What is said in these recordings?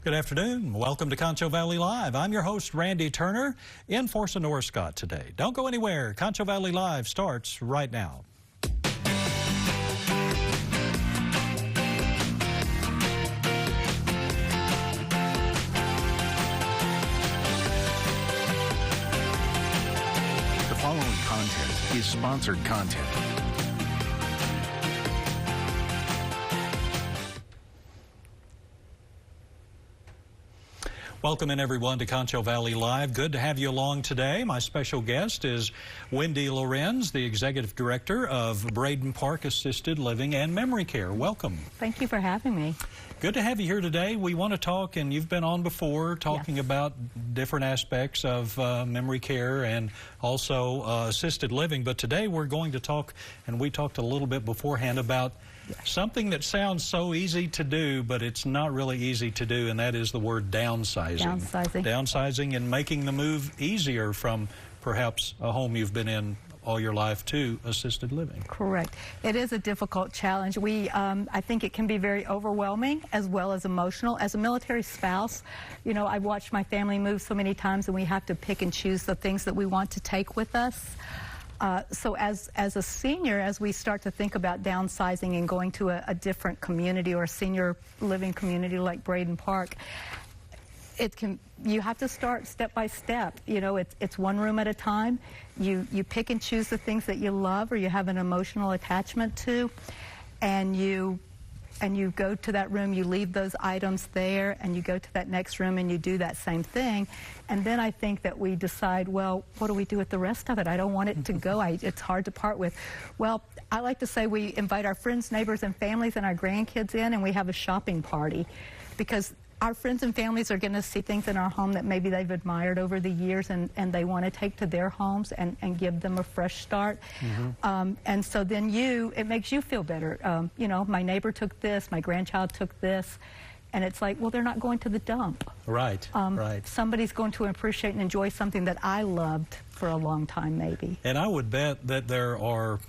Good afternoon. Welcome to Concho Valley Live. I'm your host, Randy Turner, in for Sonora Scott today. Don't go anywhere. Concho Valley Live starts right now. The following content is sponsored content. Welcome in everyone to Concho Valley Live. Good to have you along today. My special guest is Wendy Lorenz, the Executive Director of Brayden Park Assisted Living and Memory Care. Welcome. Thank you for having me. Good to have you here today. We want to talk, and you've been on before, talking about different aspects of memory care and also assisted living. But today we're going to talk, and we talked a little bit beforehand about something that sounds so easy to do, but it's not really easy to do, and that is the word downsizing. Downsizing and making the move easier from perhaps a home you've been in all your life to assisted living. Correct. It is a difficult challenge. I think it can be very overwhelming as well as emotional. As a military spouse, you know, I've watched my family move so many times, and we have to pick and choose the things that we want to take with us. So as a senior, as we start to think about downsizing and going to a different community or a senior living community like Brayden Park, you have to start step by step. You know, it's one room at a time. You pick and choose the things that you love or you have an emotional attachment to, and you go to that room, you leave those items there, and you go to that next room and you do that same thing. And then I think that we decide, well, what do we do with the rest of it? I don't want it to go. It's hard to part with. Well, I like to say we invite our friends, neighbors, and families and our grandkids in, and we have a shopping party, because our friends and families are going to see things in our home that maybe they've admired over the years, and they want to take to their homes and give them a fresh start. And so then it makes you feel better. You know, my neighbor took this, my grandchild took this, and it's like, well, they're not going to the dump. Right, right. Somebody's going to appreciate and enjoy something that I loved for a long time, maybe. And I would bet that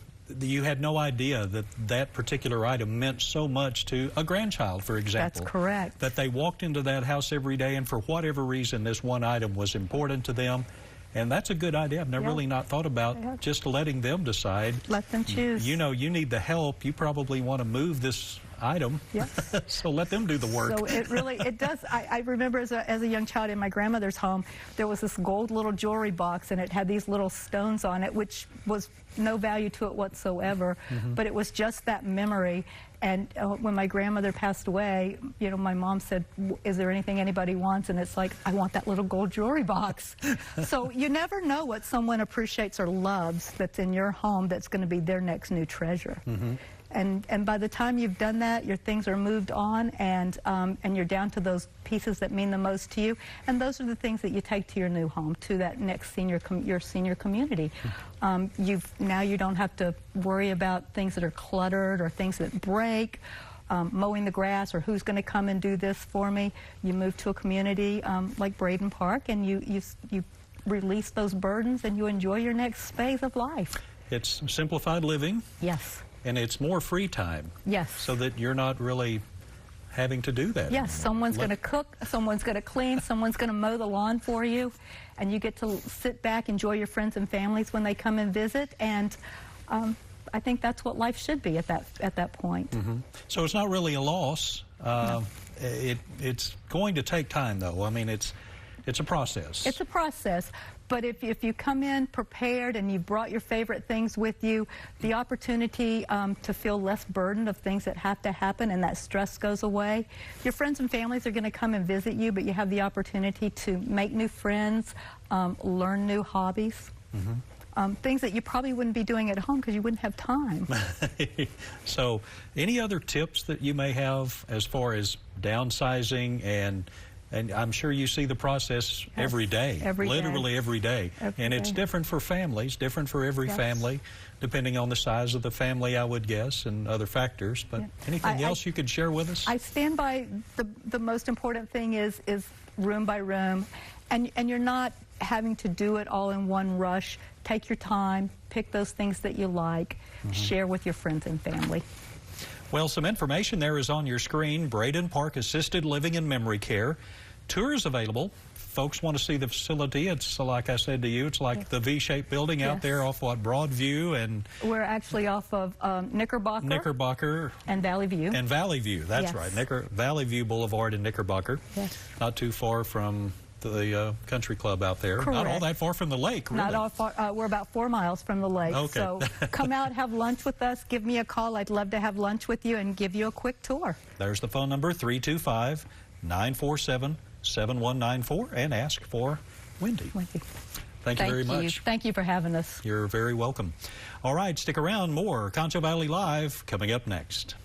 you had no idea that that particular item meant so much to a grandchild, for example. That's correct. That they walked into that house every day, and for whatever reason, this one item was important to them. And that's a good idea. I've never really not thought about just letting them decide. Let them choose. You know, you need the help. You probably want to move this item. Yes. So let them do the work. So it does. I remember as a young child in my grandmother's home, there was this gold little jewelry box, and it had these little stones on it, which was no value to it whatsoever, but it was just that memory. And when my grandmother passed away, you know, my mom said, is there anything anybody wants? And it's like, I want that little gold jewelry box. So you never know what someone appreciates or loves that's in your home that's going to be their next new treasure. And by the time you've done that, your things are moved on, and you're down to those pieces that mean the most to you. And those are the things that you take to your new home, to that next your senior community. Now you don't have to worry about things that are cluttered or things that break, mowing the grass, or who's going to come and do this for me. You move to a community like Brayden Park, and you release those burdens, and you enjoy your next phase of life. It's simplified living. Yes. And it's more free time. Yes. So that you're not really having to do that. Yes, someone's going to cook, someone's going to clean, someone's going to mow the lawn for you, and you get to sit back, enjoy your friends and families when they come and visit, and I think that's what life should be at that point. So it's not really a loss. No. It's going to take time, though. I mean, it's a process. It's a process. But if you come in prepared and you've brought your favorite things with you, the opportunity to feel less burdened of things that have to happen, and that stress goes away. Your friends and families are going to come and visit you, but you have the opportunity to make new friends, learn new hobbies, things that you probably wouldn't be doing at home because you wouldn't have time. So any other tips that you may have as far as downsizing? And I'm sure you see the process every day, literally every day. And it's different for families, different for every family, depending on the size of the family, I would guess, and other factors. But anything else you could share with us? I stand by the most important thing is room by room. And you're not having to do it all in one rush. Take your time, pick those things that you like, share with your friends and family. Well, some information there is on your screen. Brayden Park Assisted Living and Memory Care. Tours available. Folks want to see the facility. It's like I said to you, it's like the V-shaped building out there off Broadview, and we're actually off of Knickerbocker and Valley View. And Valley View, that's right. Valley View Boulevard in Knickerbocker. Yes. Not too far from the country club out there. Correct. Not all that far from the lake, really. Not all far. We're about 4 miles from the lake. Okay. So come out, have lunch with us. Give me a call. I'd love to have lunch with you and give you a quick tour. There's the phone number, 325-947-7194, and ask for Wendy. Thank you very much. Thank you for having us. You're very welcome. All right, stick around. More Concho Valley Live coming up next.